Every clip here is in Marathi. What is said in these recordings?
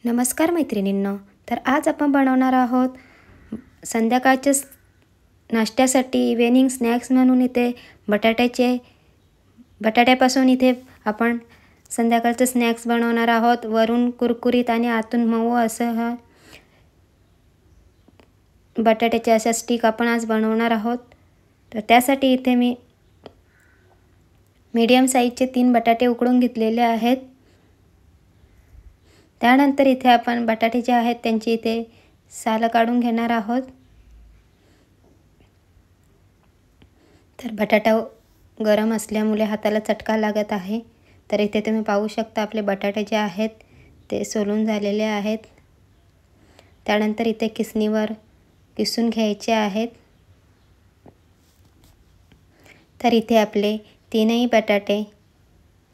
नमस्कार मैत्रिणींनो. तर आज आपण बनवणार आहोत संध्याकाळच्या नाश्त्यासाठी इव्हिनिंग स्नॅक्स म्हणून इथे बटाट्यापासून इथे आपण संध्याकाळचं स्नॅक्स बनवणार आहोत. वरून कुरकुरीत आणि आतून मऊ असं हा बटाट्याच्या अशा स्टिक आपण आज बनवणार आहोत. तर त्यासाठी इथे मी मीडियम साईजचे 3 बटाटे उकडून घेतलेले आहेत. त्यानंतर इथे आपण बटाटे जे आहेत त्यांची इथे सालं काढून घेणार आहोत. तर बटाटा गरम असल्यामुळे हाताला चटका लागत आहे. तर इथे तुम्ही पाहू शकता आपले बटाटे जे आहेत ते सोलून झालेले आहेत. त्यानंतर इथे किसणीवर किसून घ्यायचे आहेत. तर इथे आपले 3ही बटाटे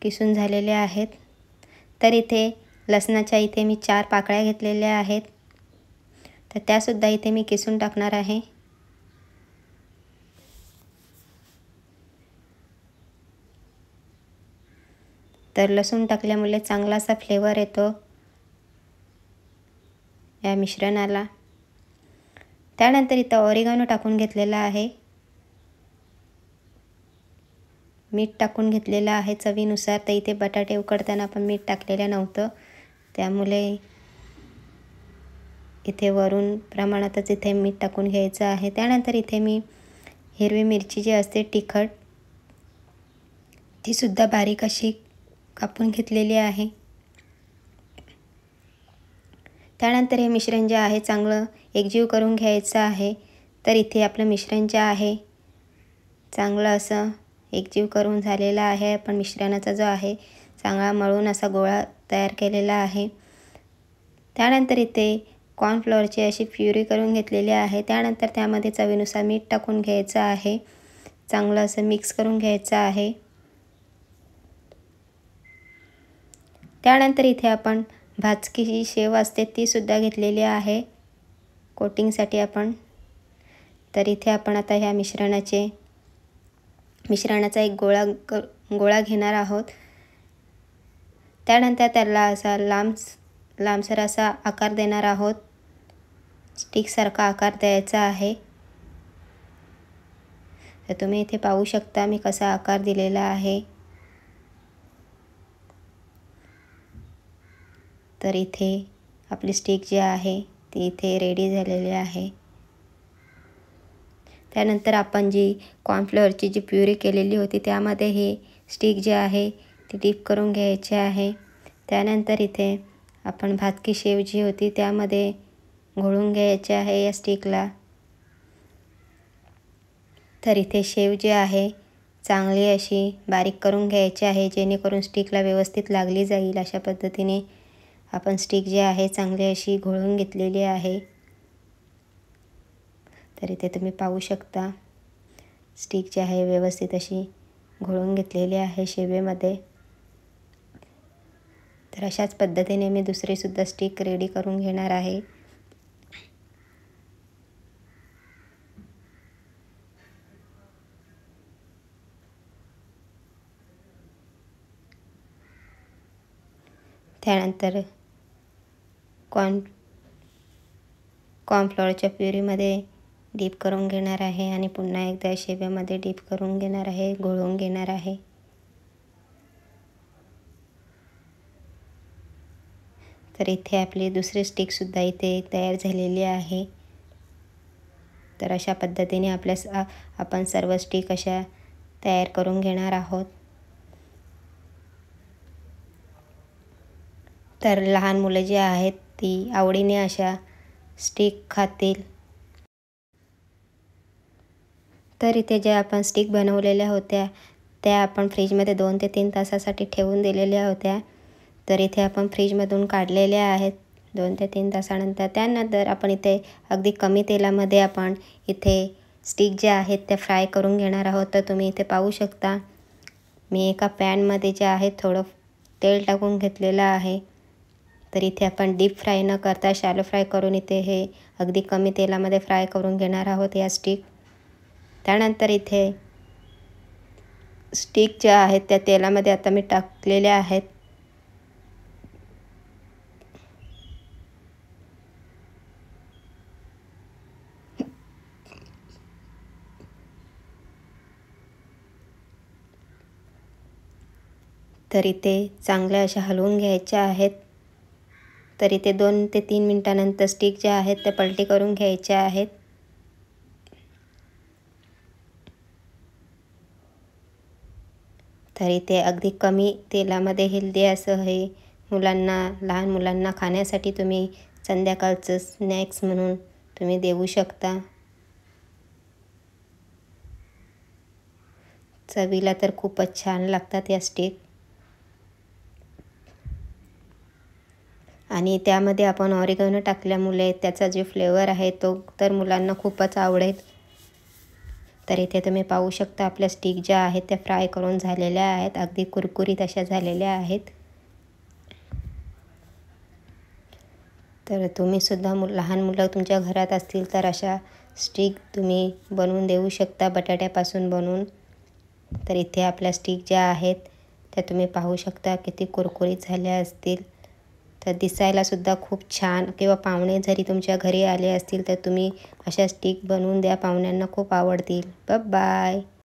किसून झालेले आहेत. तर इथे लसणाच्या इथे मी 4 पाकळ्या घेतलेल्या आहेत. तर त्यासुद्धा इथे मी किसून टाकणार आहे. तर लसूण टाकल्यामुळे चांगला असा फ्लेवर येतो या मिश्रणाला. त्यानंतर इथं ऑरिगॅनो टाकून घेतलेला आहे. मीठ टाकून घेतलेलं आहे चवीनुसार. तर इथे बटाटे उकडताना आपण मीठ टाकलेलं नव्हतं, त्यामुळे इथे वरून प्रमाणातच इथे मीठ टाकून घ्यायचं आहे. त्यानंतर इथे मी हिरवी मिरची जी असते तिखट ती सुद्धा बारीक अशी कापून घेतलेली आहे. त्यानंतर हे मिश्रण जे आहे चांगलं एकजीव करून घ्यायचं आहे. तर इथे आपलं मिश्रण जे आहे चांगलं असं एकजीव करून झालेला आहे. आपण मिश्रणाचा जो आहे चांगला मळून असा गोळा तयार केलेला आहे. त्यानंतर इथे कॉर्नफ्लॉवरची अशी प्युरी करून घेतलेली आहे. त्यानंतर त्यामध्ये चवीनुसार मीठ टाकून घ्यायचं आहे. चांगलं असं मिक्स करून घ्यायचं आहे. त्यानंतर इथे आपण भाजकी जी शेव असते ती सुद्धा घेतलेली आहे कोटिंगसाठी आपण. तर इथे आपण आता ह्या मिश्रणाचा एक गोळा घेणार आहोत. त्यानंतर त्याला असा लांबसर असा आकार देणार आहोत. स्टिकसारखा आकार द्यायचा आहे. तर तुम्ही इथे पाहू शकता मी कसा आकार दिलेला आहे. तर इथे आपली स्टिक जी आहे ती इथे रेडी झालेली आहे. त्यानंतर आपण जी कॉर्नफ्लॉवरची जी प्युरी केलेली होती त्यामध्ये हे स्टिक जे आहे ती डीप करून घ्यायचे आहे. त्यानंतर इथे आपण भाजकी शेव जी होती त्यामध्ये घोळून घ्यायचे आहे या स्टिकला. तर इथे शेव जी आहे चांगली अशी बारीक करून घ्यायची आहे जेणेकरून स्टिकला व्यवस्थित लागली जाईल. अशा पद्धतीने आपण स्टिक जी आहे चांगली अशी घोळून घेतलेली आहे. तर इथे तुम्ही पाहू शकता स्टिक जी आहे व्यवस्थित अशी घोळून घेतलेली आहे शेवेमध्ये. तर अशाच पद्धतीने मी दुसरी सुद्धा स्टिक रेडी करून घेणार आहे. त्यानंतर कॉर्नफ्लॉवरच्या प्युरीमध्ये डीप करून घेणार आहे आणि पुन्हा एकदा शेवेमध्ये डीप करून घेणार आहे, घोळवून घेणार आहे. तर इथे आपली दुसरी स्टिकसुद्धा इथे तयार झालेली आहे. तर अशा पद्धतीने आपण सर्व स्टिक अशा तयार करून घेणार आहोत. तर लहान मुलं जी आहेत ती आवडीने अशा स्टिक खातील. तर इथे ज्या आपण स्टिक बनवलेल्या होत्या त्या आपण फ्रीजमध्ये 2 ते 3 तासासाठी ठेवून दिलेल्या होत्या. तर इथे आपण फ्रीजमधून काढलेल्या आहेत 2 ते 3 तासानंतर. त्यानंतर आपण इथे अगदी कमी तेलामध्ये आपण इथे स्टिक ज्या आहेत त्या फ्राय करून घेणार आहोत. तर तुम्ही इथे पाहू शकता मी एका पॅनमध्ये जे आहे थोडं तेल टाकून घेतलेलं आहे. तर इथे आपण डीप फ्राय न करता शॅलो फ्राय करून इथे हे अगदी कमी तेलामध्ये फ्राय करून घेणार आहोत या स्टिक. त्यानंतर इथे स्टिक ज्या आहेत त्या तेलामध्ये आता मी टाकलेल्या आहेत. तर इथे चांगल्या अशा हलवून घ्यायच्या आहेत. तर इथे 2 ते 3 मिनटानंतर स्टिक ज्या आहेत त्या पलटी करून घ्यायच्या आहेत. तर इथे अगदी कमी तेलामध्ये हेल्दी असं हे लहान मुलांना खाण्यासाठी तुम्ही संध्याकाळचं स्नॅक्स म्हणून तुम्ही देऊ शकता. चवीला तर खूपच छान लागतात या स्टिक. आणि त्यामध्ये आपण ऑरिगॅनो टाकल्यामुळे त्याचा जो फ्लेवर आहे तो तर मुलांना खूपच आवडेल. तर इथे तुम्ही पाहू शकता आपल्या स्टिक ज्या आहेत त्या फ्राय करून झालेल्या आहेत. अगदी कुरकुरीत अशा झालेल्या आहेत. तर तुम्हीसुद्धा लहान मुलं तुमच्या घरात असतील तर अशा स्टिक तुम्ही बनवून देऊ शकता बटाट्यापासून बनवून. तर इथे आपल्या स्टिक ज्या आहेत त्या तुम्ही पाहू शकता किती कुरकुरीत झाल्या असतील. तर दिसायलासुद्धा खूप छान, किंवा पाहुणे जरी तुमच्या घरी आले असतील तर तुम्ही अशा स्टिक बनवून द्या, पाहुण्यांना खूप आवडतील. बाय.